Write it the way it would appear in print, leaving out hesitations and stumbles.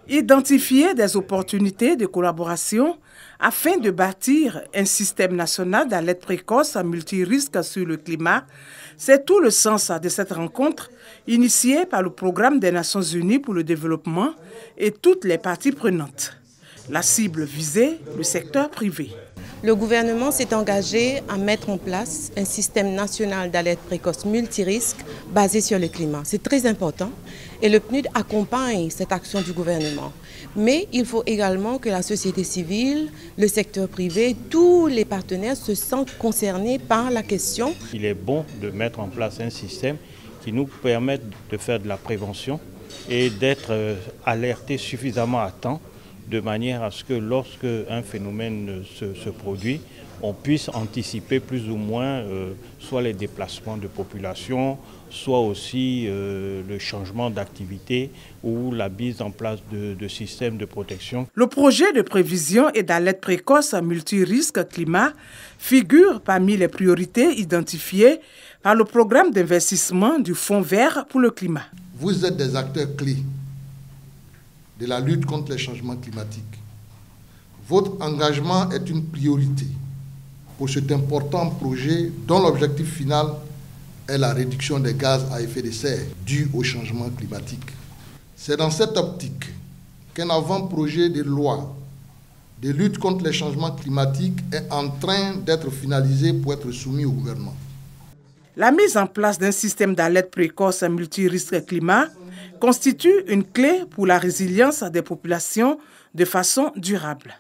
Identifier des opportunités de collaboration afin de bâtir un système national d'alerte précoce multirisque sur le climat, c'est tout le sens de cette rencontre initiée par le Programme des Nations Unies pour le développement et toutes les parties prenantes. La cible visée, le secteur privé. Le gouvernement s'est engagé à mettre en place un système national d'alerte précoce multirisque basé sur le climat. C'est très important et le PNUD accompagne cette action du gouvernement. Mais il faut également que la société civile, le secteur privé, tous les partenaires se sentent concernés par la question. Il est bon de mettre en place un système qui nous permette de faire de la prévention et d'être alertés suffisamment à temps, de manière à ce que lorsque un phénomène se produit, on puisse anticiper plus ou moins soit les déplacements de population, soit aussi le changement d'activité ou la mise en place de systèmes de protection. Le projet de prévision et d'alerte précoce multirisque climat figure parmi les priorités identifiées par le programme d'investissement du Fonds vert pour le climat. Vous êtes des acteurs clés de la lutte contre les changements climatiques. Votre engagement est une priorité pour cet important projet dont l'objectif final est la réduction des gaz à effet de serre dus au changement climatique. C'est dans cette optique qu'un avant-projet de loi de lutte contre les changements climatiques est en train d'être finalisé pour être soumis au gouvernement. La mise en place d'un système d'alerte précoce multirisque climat constitue une clé pour la résilience des populations de façon durable.